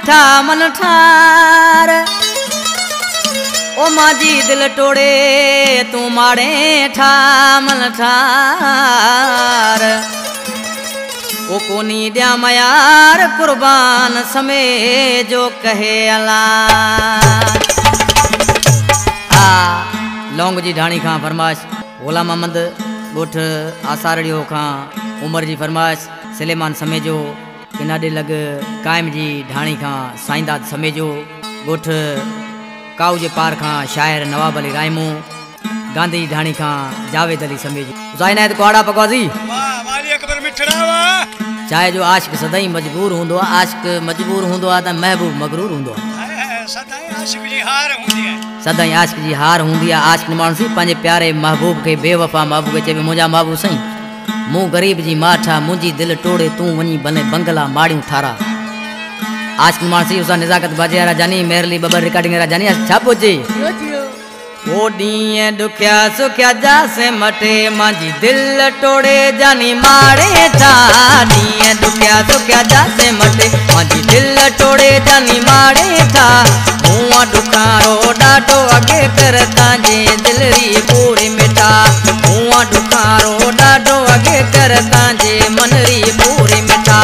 ठा मन ठार ओ माजी दिल टोड़े तू माड़े ठा मन ठार ओ कोनी द्या मयार कुर्बान समय जो कहे अला लौंग जी ढाणी खां फरमाइश गोला मोहम्मद ॻोठ आसारड़ियो खां उमर जी फरमाइश सलेमान समेजो किनाडे लग कायम जी ढाणी खां साईंदाद समेजो ॻोठ काऊ जे पार खां शायर नवाब अली रायमू गांधी ढाणी खां जावेद अली समेजो ज़ाइनायत कोड़ा पकवाजी चाहे जो आशिक सदाई मजबूर होंदो आशिक मजबूर होंदो त महबूब मगरूर होंदो सदाई आशिक जी हार होंदी आशिक माण्हू सी पंहिंजे प्यारे महबूब के बेवफा महबूब चे मुंहिंजा महबूब सही मूं गरीब जी माठा मुंहिंजी दिल टोड़े तू वनी बने बंगला माड़ियूं ठारा आशिक माण्हू सी उसा निज़ाकत बाजियारा जानी मेरली बबर रिकॉर्डिंग रा जानी छा पोजे ओ ॾींहं ॾुखिया सुखिया जासे मटे मांजी दिल टोड़े जानी माड़े था ॾींहं ॾुखिया सुखिया जासे मटे मांजी दिल टोड़े जानी माड़े था हुआ ॾुखारो ॾाढो अॻे कर तव्हांजे दिलरी पूरी मिठा हुआ ॾुखारो ॾाढो अॻे कर तव्हांजे मनरी पूरी मिठा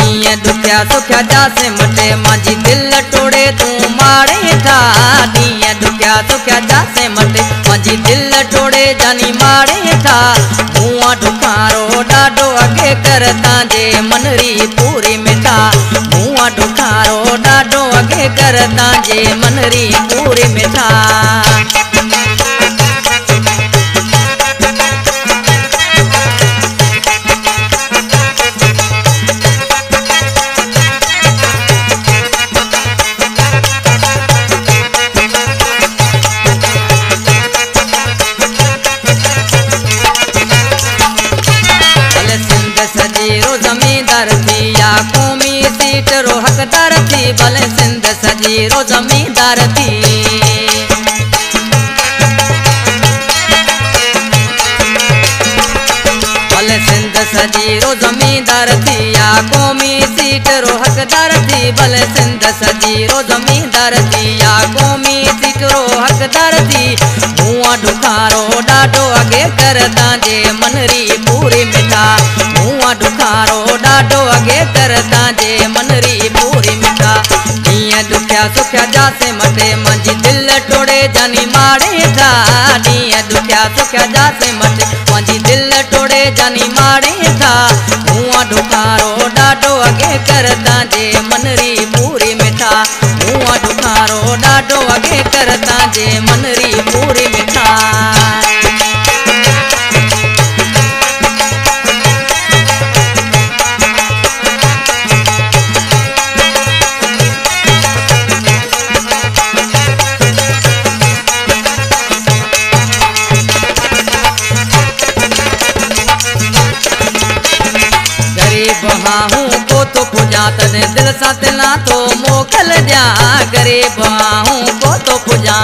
ॾींहं ॾुखिया सुखिया जासे मटे मांजी दिल टोड़े तूं माड़े था ॾींहं ॾुखिया सुखिया जासे मटे मांजी दिल टोड़े जानी माड़े था हुआ ॾुखारो ॾाढो अॻे कर तव्हांजे मनरी पूरी मिठा हुआ ॾुखारो ॾाढो अॻे कर तव्हांजे मनरी पूरी मिठा जमींदार थी या कौमी सीट रो हकदार थी भले सिंध सजी रो जमींदार थी भले सिंध सजी रो जमींदार थी या कौमी सीट रो हकदार थी भले सिंध सजी रो जमींदार थी या कौमी सीट रो हकदार थी हुआ ॾुखारो ॾाढो अॻे कर तव्हांजे मनरी पूरी मिठा हुआ ॾुखारो ॾाढो अॻे कर तव्हांजे मनरी पूरी मिठा ॾींहं ॾुखिया सुखिया जासे मटे मुंहिंजी दिल टोड़े जानी माड़े था ॾींहं ॾुखिया सुखिया जासे मटे मुंहिंजी दिल टोड़े जानी माड़े था हुआ ॾुखारो ॾाढो अॻे कर तव्हांजे मनरी पूरी मिठा हुआ ॾुखारो ॾाढो अॻे कर तव्हांजे मनरी पूरी मिठा हूँ को तो पूजा तने दिल साथ ना तो मोकल जा गरीब हूँ को तो पूजा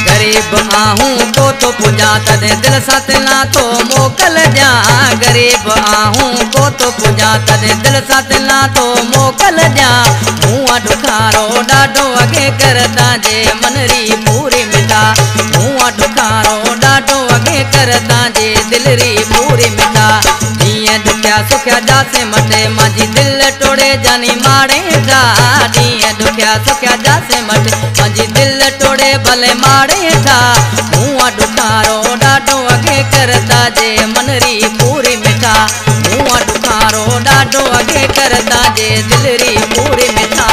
गरीब आहूँ को तो पूजा तने दिल साथ ना तो मोकल जा गरीब आहूँ को तो पूजा तने दिल साथ ना तो मोकल जा हुआ ॾुखारो ॾाढो अॻे कर तव्हांजे मनरी पूरी मिठा हुआ ॾुखारो ॾाढो अॻे कर तव्हांजे दिलरी पूरी मिठा ॾींहं ॾुखिया सुखिया जासे मटे मुंहिंजी दिल टोड़े जानी माड़े था ॾींहं ॾुखिया सुखिया जासे मटे मुंहिंजी दिल टोड़े भले माड़े था हुआ ॾुखारो ॾाढो अॻे कर तव्हांजे मनरी पूरी मिठा हुआ ॾुखारो ॾाढो अॻे कर तव्हांजे दिलरी पूरी मिठा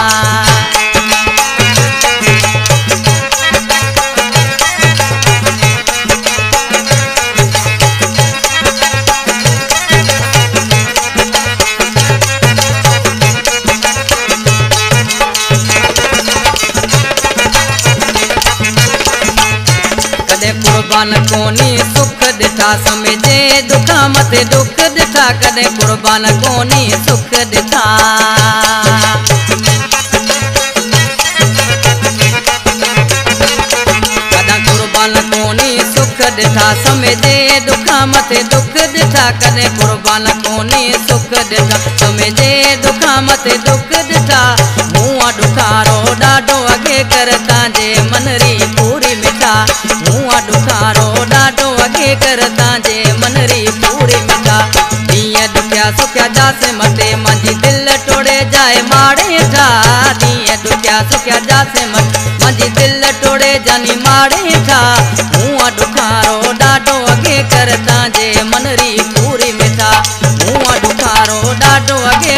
कुर्बान कोनी सुख दिठा समझे दुखा मते दुख दिठा कदे कुर्बान कोनी सुख दिठा कदा कुर्बान कोनी सुख दिठा समय जे दुखा मथे दुख दिठा कदे कुर्बान कोने सुख दिठा समय जे दुखा मथे दुख दिठा मुआ दुखारो डाडो अगे कर तांजे मनरी पूरी मिठा मुआ दुखारो डाडो अगे कर तांजे मनरी पूरी मिठा दिए दुखिया सुखिया जासे मटे मंजी दिल टोड़े जाए माड़े ठा दिए दुखिया सुखिया जासे मटे मंजी दिल टोड़े जानी माड़े ठा मुआ दुखारो डाडो अगे कर तांजे मनरी पूरी मिठा मुआ दुखारो डाडो अगे